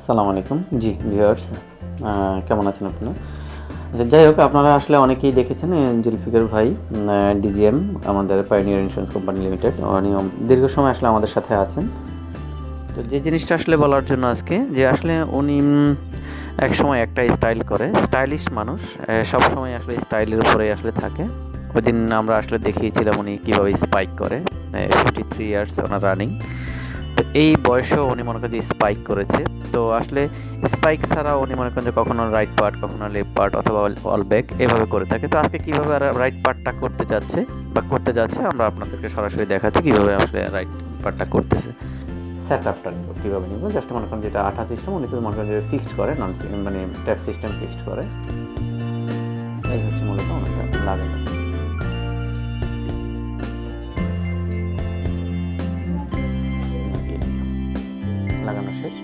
আসসালামু আলাইকুম। জি ভিউয়ার্স, কেমন আছেন আপনারা? আচ্ছা, যাই হোক, আপনারা আসলে অনেকেই দেখেছেন জুলফিকার ভাই ডিজিএম আমাদের পাইওনিয়ার ইন্স্যুরেন্স কোম্পানি লিমিটেড, উনি দীর্ঘ সময় আসলে আমাদের সাথে আছেন। তো যে জিনিসটা আসলে বলার জন্য আজকে, যে আসলে উনি এক সময় একটা স্টাইল করে, স্টাইলিশ মানুষ, সব সময় আসলে স্টাইলের উপরেই আসলে থাকে। ওই দিন আমরা আসলে দেখিয়েছিলাম উনি কীভাবে স্পাইক করে। 53 ইয়ার্স ওনার রানিং। তো এই বয়সেও উনি মনে করেন যে স্পাইক করেছে। তো আসলে স্পাইক ছাড়া উনি মনে করেন যে কখনো রাইট পার্ট, কখনো লেফট পার্ট অথবা অল ব্যাক এভাবে করে থাকে। তো আজকে কীভাবে রাইট পার্টটা করতে যাচ্ছে আমরা আপনাদেরকে সরাসরি দেখাচ্ছি কীভাবে আসলে রাইট পার্টটা করতেছে। সেট আপটা নিব কীভাবে নিব, জাস্ট মনে করেন যেটা আঠা সিস্টেম, উনি কিন্তু মনে করেন যে ফিক্সড করে, মানে ট্যাপ সিস্টেম ফিক্সড করে। এই হচ্ছে মূলত ওনাকে লাগানো। লাগানো শেষ।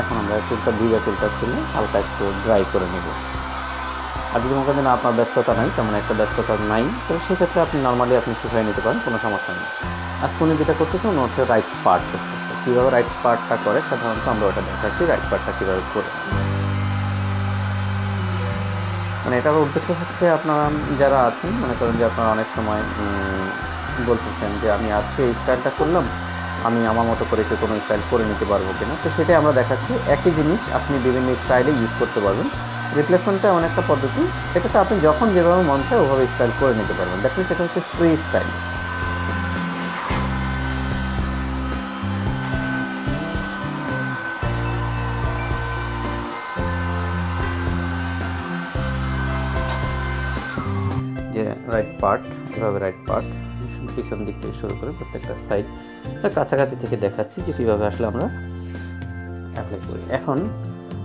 এখন আমরা চুলটা ভিজা চুলটা ছিল হালকা একটু ড্রাই করে নেব। আর যদি মনে করেন আপনার ব্যস্ততা নাই, তেমন একটা ব্যস্ততা নাই, তো সেক্ষেত্রে আপনি নর্মালি আপনি শুকিয়ে নিতে পারেন, কোনো সমস্যা নেই। আজকে উনি যেটা করতেছে উনি হচ্ছে রাইট পার্ট করতেছে। কীভাবে রাইট পার্টটা করে সাধারণত আমরা ওটা দেখাচ্ছি, রাইট পার্টটা কীভাবে করে। মানে এটার উদ্দেশ্য হচ্ছে আপনারা যারা আছেন, মনে করেন যে আপনারা অনেক সময় বলতেছেন যে আমি আজকে এই স্টাইলটা করলাম, আমি আমার মতো করে কি কোনো স্টাইল করে নিতে পারবো কিনা। তো সেটাই আমরা দেখাচ্ছি। একই জিনিস আপনি বিভিন্ন স্টাইলে ইউজ করতে পারবেন। রিপ্লেসমেন্টটা এমন একটা পদ্ধতি, এটাতে আপনি যখন যেভাবে মন চায় ওভাবে স্টাইল করে নিতে পারবেন। দেখুন, সেটা হচ্ছে ফ্রি স্টাইল। যে রাইট পার্ট, এভাবে রাইট পার্ট পিছন দিক থেকে শুরু করে প্রত্যেকটা সাইড কাছাকাছি থেকে দেখাচ্ছি যে কীভাবে আসলে আমরা অ্যাপ্লাই করি। এখন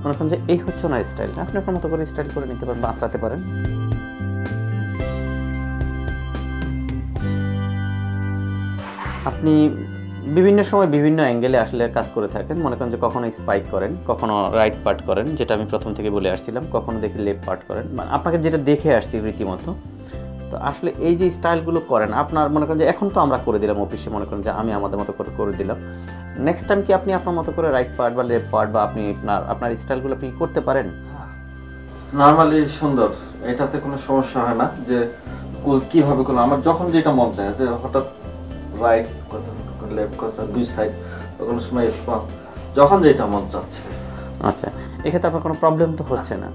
মনে করেন যে এই হচ্ছে ওনার স্টাইলটা, আপনি আপনার মতো করে স্টাইল করে নিতে পারেন বা আঁচড়াতে পারেন। আপনি বিভিন্ন সময় বিভিন্ন অ্যাঙ্গেলে আসলে কাজ করে থাকেন। মনে করেন যে কখনো স্পাইক করেন, কখনো রাইট পার্ট করেন, যেটা আমি প্রথম থেকে বলে আসছিলাম, কখনো দেখি লেফট পার্ট করেন, মানে আপনাকে যেটা দেখে আসছি রীতিমতো। তো আসলে এই যে স্টাইলগুলো করেন আপনার, মনে করেন যে এখন তো আমরা করে দিলাম অফিসে, মনে করেন যে আমি আমাদের মতো করে দিলাম। নেক্সট টাইম কি আপনি আপনার মতো করে রাইট পার্ট বা লেফট পার্ট বা আপনি আপনার স্টাইলগুলো আপনি করতে পারেন? নরমালি সুন্দর, এটাতে কোনো সমস্যা হয় না যে কিভাবে করলাম। আমার যখন যেটা মন চায়, যে হঠাৎ রাইট কথা লেফট কথা দুই সাইড, কোনো সময় স্পন, যখন যেটা মন চাচ্ছে। আচ্ছা, এক্ষেত্রে আপনার কোনো প্রবলেম তো হচ্ছে না?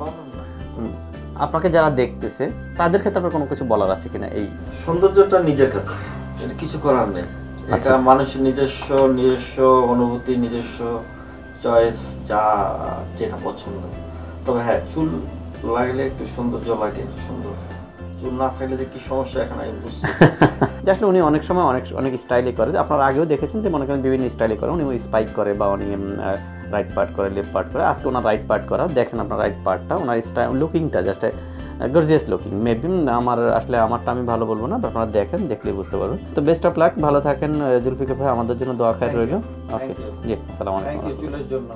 আপনাকে যারা দেখতেছে তাদের ক্ষেত্রে আপনার কোনো কিছু বলার আছে কিনা? এই সৌন্দর্যটা নিজের কাছে, এটা কিছু করার নেই। এটা মানুষের নিজস্ব অনুভূতি, নিজস্ব চয়েস, যেটা পছন্দ। তবে হ্যাঁ, চুল লাগলে একটু সৌন্দর্য লাগে, সুন্দর। চুল না থাকলে যে কি সমস্যা এখন আমি বুঝছি। আসলে উনি অনেক সময় অনেক স্টাইলে করে, আপনারা আগেও দেখেছেন যে মনে করেন বিভিন্ন স্টাইলে করে। উনি স্পাইক করে বা উনি রাইট পার্ট করে, লেফট পার্ট করে। আজকে ওনার রাইট পার্ট করা, দেখেন আপনার রাইট পার্টটা, ওনার স্টাইল লুকিংটা জাস্ট গর্জিয়াস লুকিং। মেবি আমারটা আমি ভালো বলবো না, আপনারা দেখেন, দেখলেই বুঝতে পারবেন। তো বেস্ট অফ লাক, ভালো থাকেন। জুলফিকার ভাই আমাদের জন্য দোয়া খায়ের রইল। ওকে, জি, আসসালামু আলাইকুম। চুলের জন্য